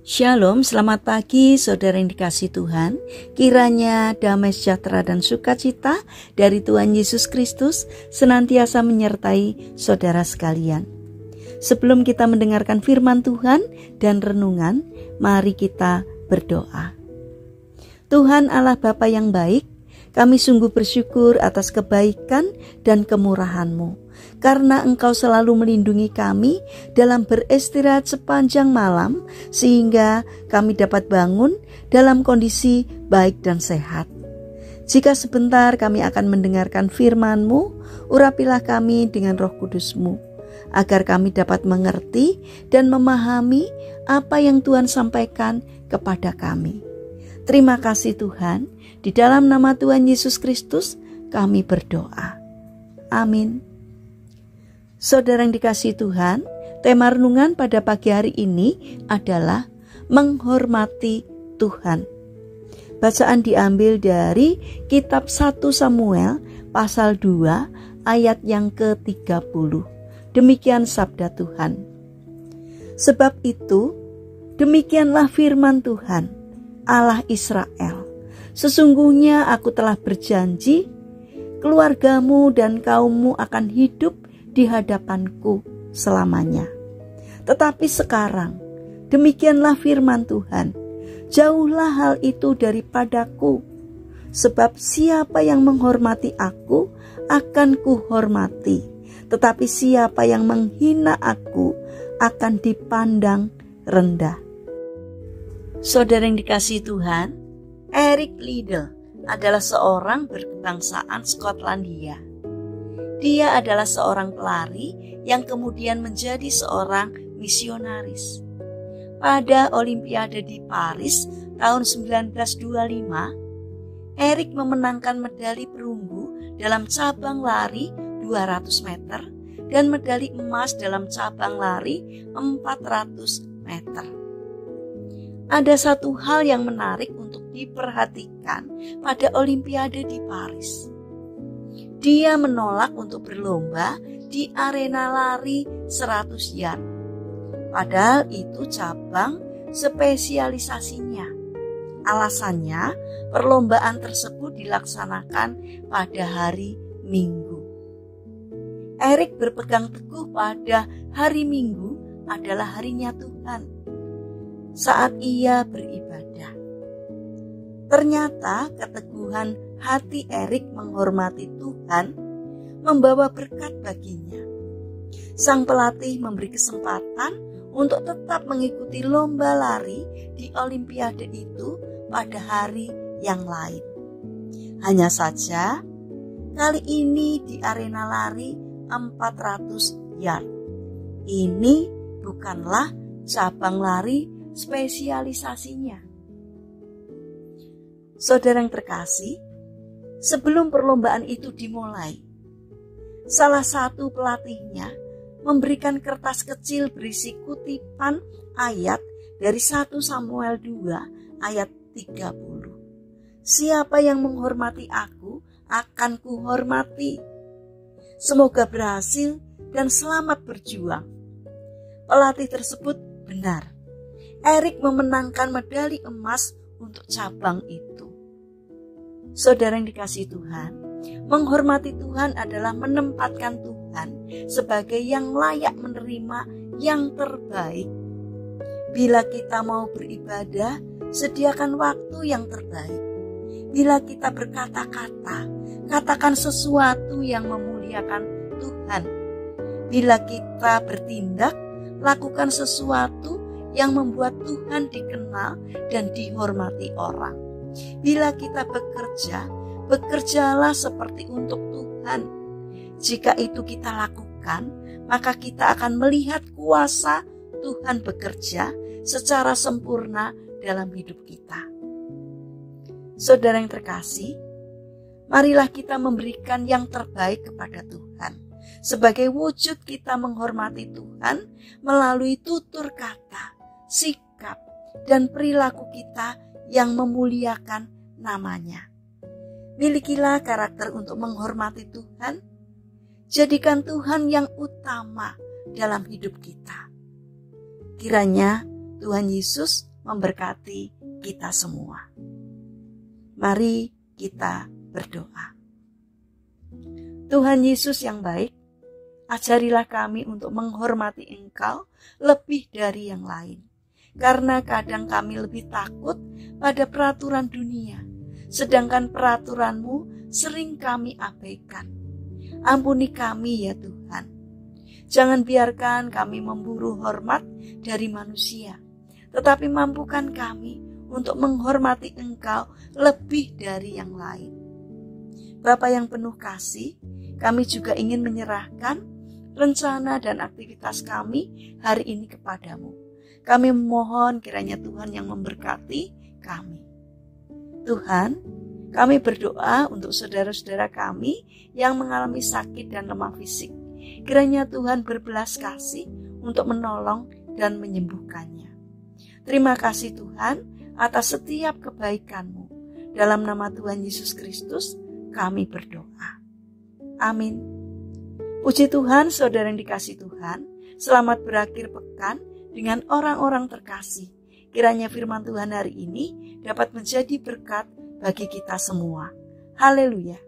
Shalom, selamat pagi saudara yang dikasihi Tuhan. Kiranya damai sejahtera dan sukacita dari Tuhan Yesus Kristus senantiasa menyertai saudara sekalian. Sebelum kita mendengarkan firman Tuhan dan renungan, mari kita berdoa. Tuhan Allah Bapa yang baik, kami sungguh bersyukur atas kebaikan dan kemurahan-Mu, karena Engkau selalu melindungi kami dalam beristirahat sepanjang malam, sehingga kami dapat bangun dalam kondisi baik dan sehat. Jika sebentar kami akan mendengarkan firman-Mu, urapilah kami dengan Roh Kudus-Mu, agar kami dapat mengerti dan memahami apa yang Tuhan sampaikan kepada kami. Terima kasih Tuhan, di dalam nama Tuhan Yesus Kristus kami berdoa. Amin. Saudara yang dikasihi Tuhan, tema renungan pada pagi hari ini adalah menghormati Tuhan. Bacaan diambil dari kitab 1 Samuel pasal 2 ayat yang ke-30. Demikian sabda Tuhan. Sebab itu, demikianlah firman Tuhan, Allah Israel. Sesungguhnya aku telah berjanji, keluargamu dan kaummu akan hidup di hadapanku selamanya. Tetapi sekarang, demikianlah firman Tuhan, jauhlah hal itu daripadaku, sebab siapa yang menghormati aku akan kuhormati, tetapi siapa yang menghina aku akan dipandang rendah. Saudara yang dikasihi Tuhan, Eric Liddell adalah seorang berkebangsaan Skotlandia. Dia adalah seorang pelari yang kemudian menjadi seorang misionaris. Pada Olimpiade di Paris tahun 1925, Eric memenangkan medali perunggu dalam cabang lari 200 meter dan medali emas dalam cabang lari 400 meter. Ada satu hal yang menarik untuk diperhatikan pada Olimpiade di Paris. Dia menolak untuk berlomba di arena lari 100 yard. Padahal itu cabang spesialisasinya. Alasannya, perlombaan tersebut dilaksanakan pada hari Minggu. Eric berpegang teguh pada hari Minggu adalah harinya Tuhan saat ia beribadah. Ternyata keteguhan hati Eric menghormati Tuhan membawa berkat baginya. Sang pelatih memberi kesempatan untuk tetap mengikuti lomba lari di Olimpiade itu pada hari yang lain. Hanya saja kali ini di arena lari 400 yard. Ini bukanlah cabang lari spesialisasinya. Saudara yang terkasih, sebelum perlombaan itu dimulai, salah satu pelatihnya memberikan kertas kecil berisi kutipan ayat dari 1 Samuel 2 ayat 30. Siapa yang menghormati aku akan kuhormati. Semoga berhasil dan selamat berjuang. Pelatih tersebut benar. Eric memenangkan medali emas untuk cabang itu. Saudara yang dikasihi Tuhan, menghormati Tuhan adalah menempatkan Tuhan sebagai yang layak menerima yang terbaik. Bila kita mau beribadah, sediakan waktu yang terbaik. Bila kita berkata-kata, katakan sesuatu yang memuliakan Tuhan. Bila kita bertindak, lakukan sesuatu yang membuat Tuhan dikenal dan dihormati orang. Bila kita bekerja, bekerjalah seperti untuk Tuhan. Jika itu kita lakukan, maka kita akan melihat kuasa Tuhan bekerja secara sempurna dalam hidup kita. Saudara yang terkasih, marilah kita memberikan yang terbaik kepada Tuhan. Sebagai wujud kita menghormati Tuhan melalui tutur kata, sikap, dan perilaku kita yang memuliakan namanya. Milikilah karakter untuk menghormati Tuhan. Jadikan Tuhan yang utama dalam hidup kita. Kiranya Tuhan Yesus memberkati kita semua. Mari kita berdoa. Tuhan Yesus yang baik, ajarilah kami untuk menghormati Engkau lebih dari yang lain. Karena kadang kami lebih takut pada peraturan dunia, sedangkan peraturan-Mu sering kami abaikan. Ampuni kami ya Tuhan. Jangan biarkan kami memburu hormat dari manusia, tetapi mampukan kami untuk menghormati Engkau lebih dari yang lain. Bapa yang penuh kasih, kami juga ingin menyerahkan rencana dan aktivitas kami hari ini kepadamu. Kami memohon kiranya Tuhan yang memberkati kami. Tuhan, kami berdoa untuk saudara-saudara kami yang mengalami sakit dan lemah fisik. Kiranya Tuhan berbelas kasih untuk menolong dan menyembuhkannya. Terima kasih Tuhan atas setiap kebaikan-Mu. Dalam nama Tuhan Yesus Kristus kami berdoa. Amin. Puji Tuhan, saudara yang dikasihi Tuhan, selamat berakhir pekan dengan orang-orang terkasih. Kiranya firman Tuhan hari ini dapat menjadi berkat bagi kita semua. Haleluya.